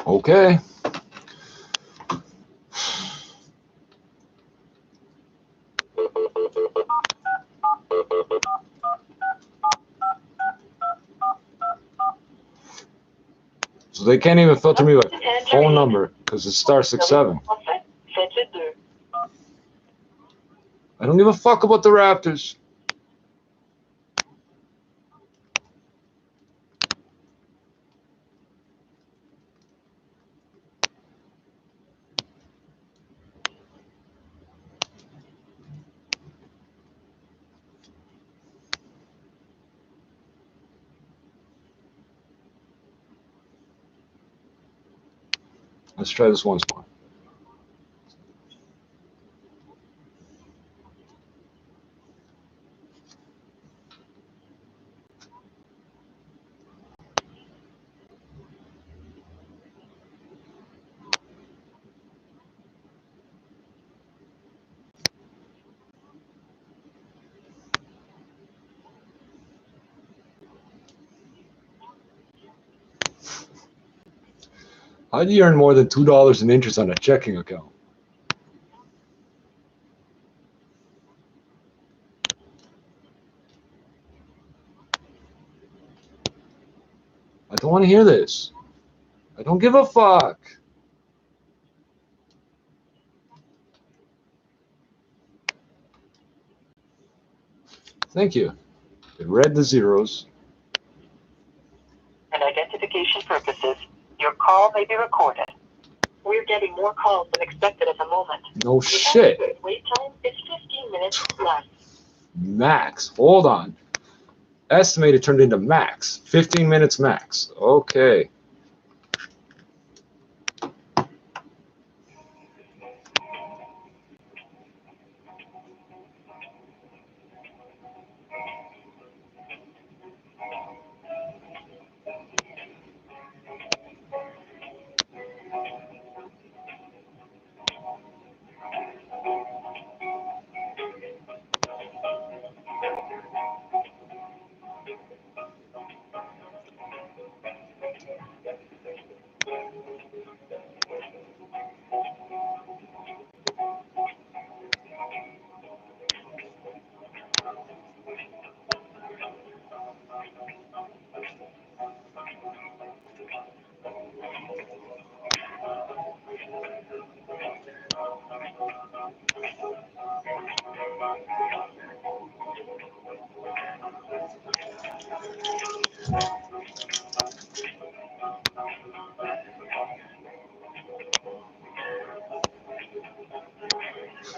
Okay. So they can't even filter me by phone number because it's *67. I don't give a fuck about the Raptors. Let's try this once more. How do you earn more than $2 in interest on a checking account? I don't want to hear this. I don't give a fuck. Thank you. It read the zeros. And identification purposes, your call may be recorded. We're getting more calls than expected at the moment. No shit. Wait time is 15 minutes less. Max. Hold on. Estimated turned into max. 15 minutes max. Okay.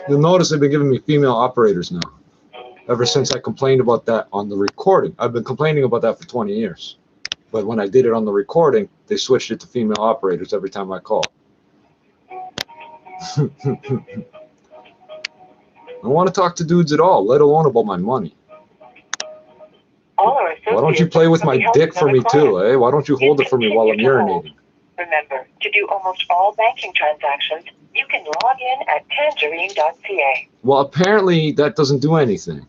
You'll notice they've been giving me female operators now. Ever since I complained about that on the recording. I've been complaining about that for 20 years. But when I did it on the recording, they switched it to female operators every time I call. I don't want to talk to dudes at all, let alone about my money. Why don't you play with my dick for me too, eh? Why don't you hold it for me while I'm urinating? Remember, to do almost all banking transactions, you can log in at tangerine.ca. Well, apparently that doesn't do anything.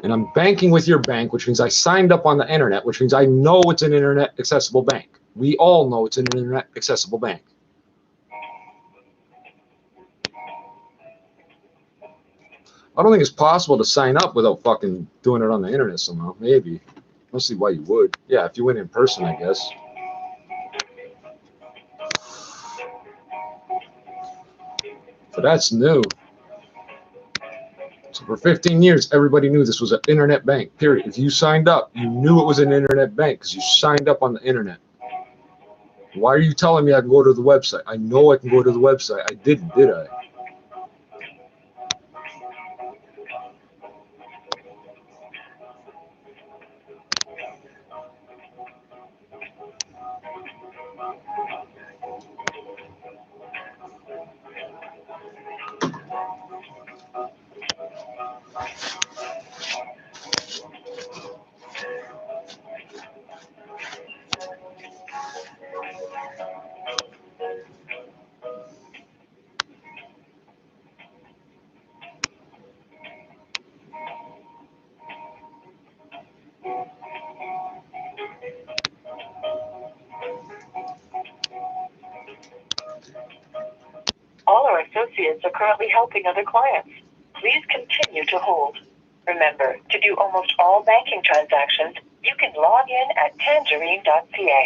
and I'm banking with your bank, which means I signed up on the internet, which means I know it's an internet accessible bank. We all know it's an internet accessible bank. I don't think it's possible to sign up without fucking doing it on the internet somehow. Maybe. I don't see why you would. Yeah, if you went in person, I guess. But that's new. So for 15 years, everybody knew this was an internet bank, period. If you signed up, you knew it was an internet bank because you signed up on the internet. Why are you telling me I can go to the website? I know I can go to the website. I didn't, did I? All our associates are currently helping other clients. Please continue to hold. Remember, to do almost all banking transactions, you can log in at tangerine.ca.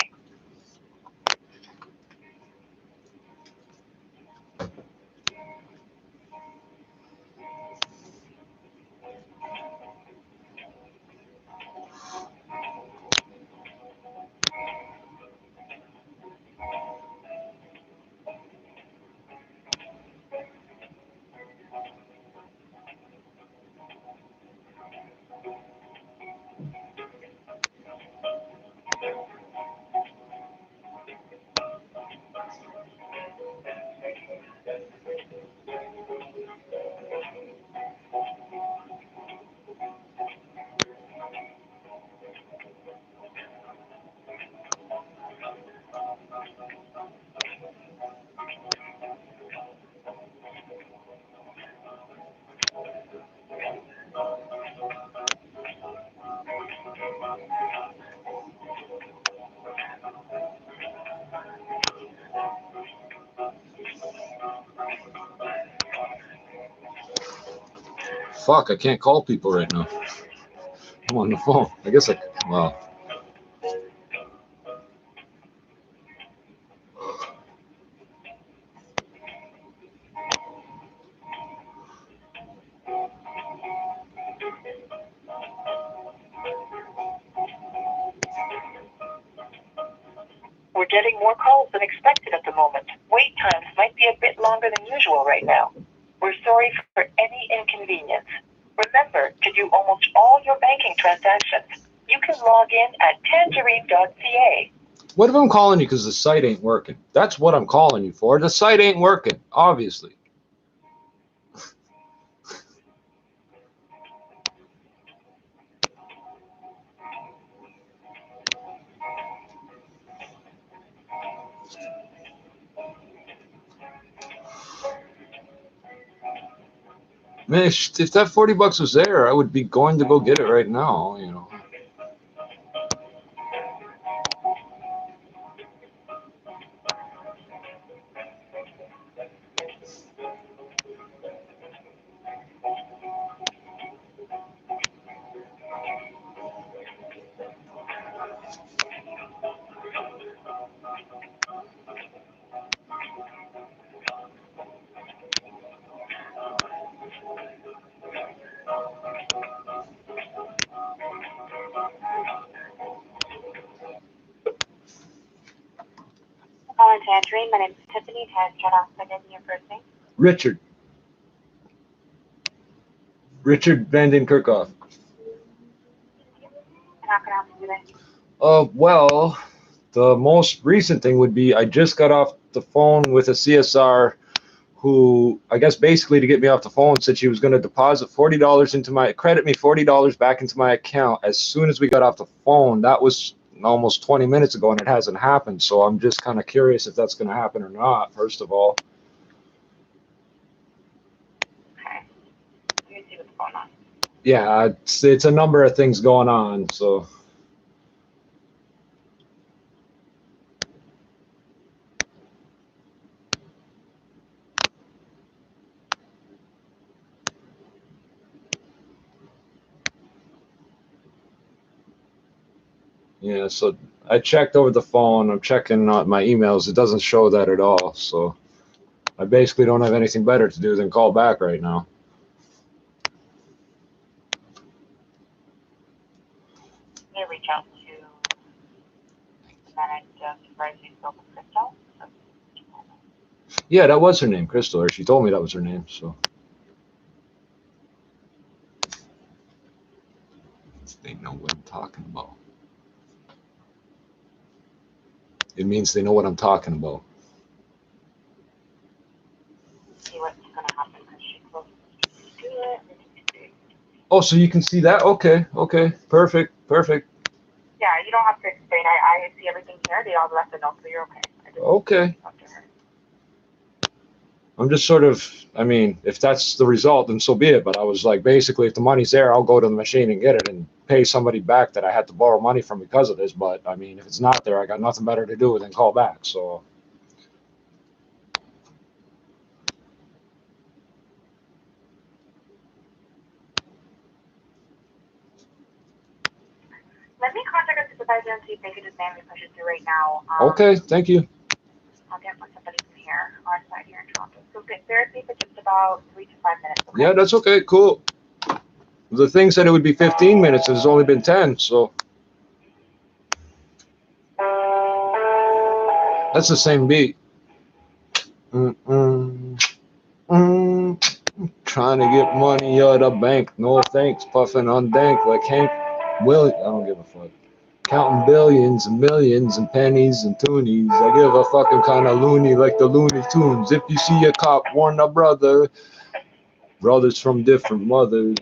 Fuck, I can't call people right now. I'm on the phone. I guess well. We're getting more calls than expected at the moment. Wait times might be a bit longer than usual right now. We're sorry for any inconvenience. Remember to do almost all your banking transactions. You can log in at tangerine.ca. What if I'm calling you because the site ain't working? That's what I'm calling you for. The site ain't working, obviously. Man, if that 40 bucks was there, I would be going to go get it right now, you know. Tangerine, my name is Tiffany. Can I start off by getting your first name? Richard. Richard Vanden Kirchhoff. And how can I help you today? Well, the most recent thing would be I just got off the phone with a CSR who, I guess basically to get me off the phone, said she was going to deposit $40 into my, credit me $40 back into my account as soon as we got off the phone. That was almost 20 minutes ago and it hasn't happened. So I'm just kind of curious if that's going to happen or not, first of all. Okay. Let me see what's going on. Yeah, it's a number of things going on. So yeah, so I checked over the phone. I'm checking my emails. It doesn't show that at all. So I basically don't have anything better to do than call back right now. You reach out to the manager of Supervising Local Crystal. Yeah, that was her name, Crystal. Or she told me that was her name. So they know what I'm talking about. It means they know what I'm talking about. See what's going to happen because she closes to it. Oh, so you can see that? Okay, okay, perfect, perfect. Yeah, you don't have to explain. I see everything here. They all left a note, so you're okay. Okay. Talk to her. I'm just sort of, I mean, if that's the result, then so be it. But I was like, basically, if the money's there, I'll go to the machine and get it and pay somebody back that I had to borrow money from because of this. But I mean, if it's not there, I got nothing better to do than call back. So Let me contact a supervisor and see if they can just manually push it through right now. okay, thank you. I'll get with somebody from here, our side here in Toronto. So get therapy for just about 3 to 5 minutes. Okay? Yeah, that's okay. Cool. The thing said it would be 15 minutes. It's only been 10. So that's the same beat. Trying to get money out of the bank. No thanks. Puffing on dank like Hank Williams. I don't give a fuck. Counting billions and millions and pennies and toonies. I give a fucking kind of loony like the Looney Tunes. If you see a cop, warn a brother. Brothers from different mothers.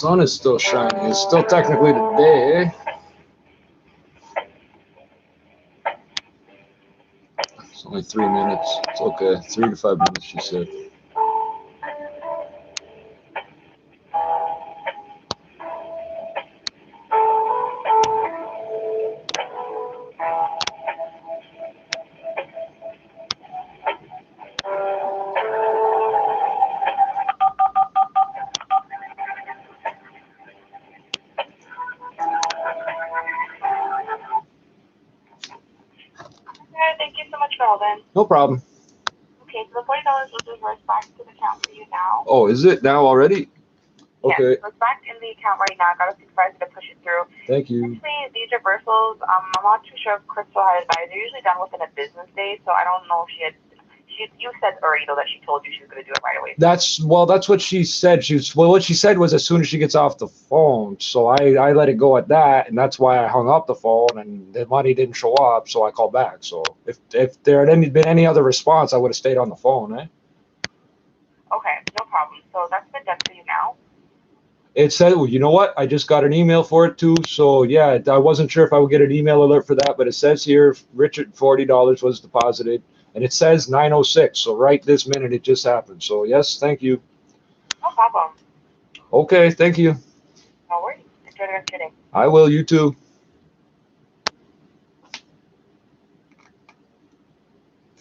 sun is still shining. It's still technically the day. It's only 3 minutes. It's okay. 3 to 5 minutes, she said. Thank you so much for all that. No problem. Okay, so the $40 will reverse back to the account for you now. Oh, is it now already? Okay. Yes, so it's back in the account right now. I got a supervisor to push it through. Thank you. Essentially, these reversals, I'm not too sure if Crystal had advised. They're usually done within a business day, so I don't know if she had. You said already though that she told you she was going to do it right away. That's what she said. What she said was as soon as she gets off the phone. So I let it go at that, and that's why I hung up the phone, and the money didn't show up, so I called back. So if there had been any other response, I would have stayed on the phone, eh? Okay, no problem. So that's been done for you now. It said, well, you know what? I just got an email for it too. So yeah, I wasn't sure if I would get an email alert for that, but it says here, Richard, $40 was deposited. And it says 9:06, so right this minute it just happened. So yes, thank you. No problem. Okay, thank you. No worries. Enjoy the rest of your day. I will, you too.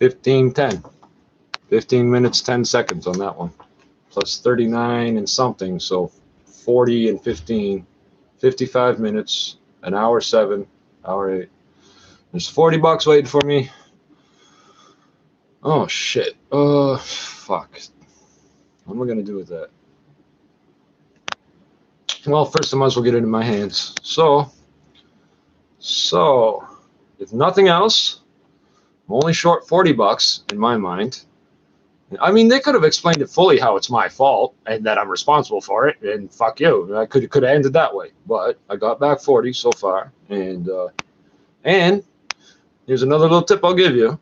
15:10. 15 minutes, 10 seconds on that one. Plus 39 and something, so 40 and 15. 55 minutes, an hour 7, hour 8. There's $40 waiting for me. Oh shit. Fuck. What am I gonna do with that? Well, first I might as well get it in my hands. So, if nothing else, I'm only short $40 in my mind. I mean, they could have explained it fully how it's my fault and that I'm responsible for it, and fuck you. I could have ended that way, but I got back 40 so far, and here's another little tip I'll give you.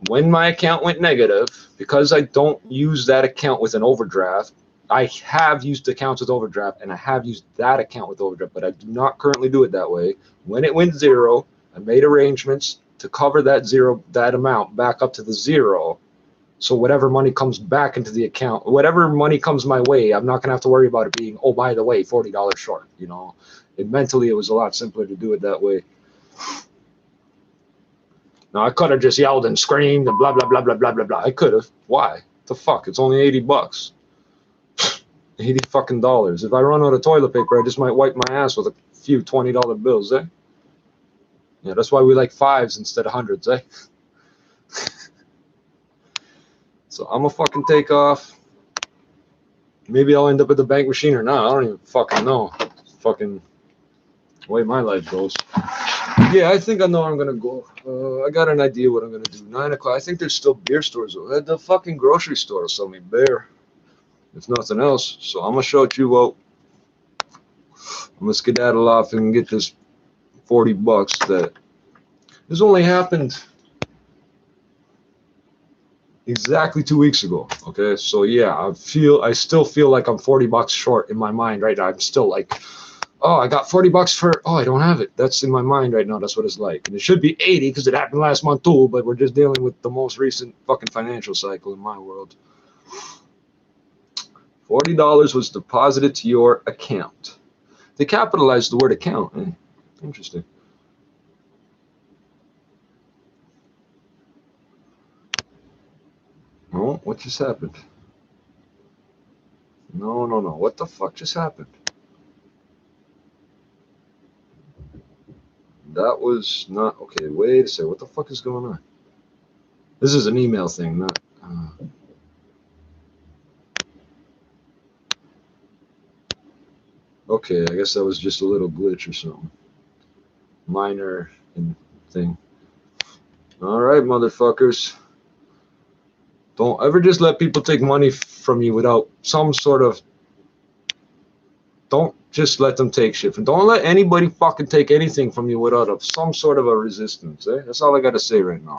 When my account went negative, because I don't use that account with an overdraft, I have used accounts with overdraft, and I have used that account with overdraft, but I do not currently do it that way. When it went zero, I made arrangements to cover that amount back up to the zero. So whatever money comes back into the account, whatever money comes my way, I'm not going to have to worry about it being, oh, by the way, $40 short. You know, mentally, it was a lot simpler to do it that way. Now, I could have just yelled and screamed and blah, blah, blah, blah, blah, blah, blah. I could have. Why? The fuck? It's only $80. $80 fucking dollars. If I run out of toilet paper, I just might wipe my ass with a few $20 bills, eh? Yeah, that's why we like fives instead of hundreds, eh? So I'm gonna fucking take off. Maybe I'll end up at the bank machine or not. I don't even fucking know. Fucking way my life goes. Yeah, I think I know where I'm gonna go. I got an idea what I'm gonna do. 9 o'clock. I think there's still beer stores. At the fucking grocery store will sell me beer, if nothing else. So I'm gonna shout you out. I'm gonna skedaddle off and get this $40 that this only happened exactly 2 weeks ago. Okay, so yeah, I still feel like I'm $40 short in my mind right now. I'm still like, oh, I got $40 for, oh, I don't have it. That's in my mind right now. That's what it's like. And it should be 80 because it happened last month too, but we're just dealing with the most recent fucking financial cycle in my world. $40 was deposited to your account. They capitalized the word account. Eh? Interesting. Oh, what just happened? No. What the fuck just happened? That was not okay. Wait a second. What the fuck is going on? This is an email thing, not. Okay, I guess that was just a little glitch or something. Minor thing. All right, motherfuckers. Don't ever just let people take money from you without some sort of. Don't just let them take shit. And don't let anybody fucking take anything from you without some sort of a resistance. Eh? That's all I got to say right now.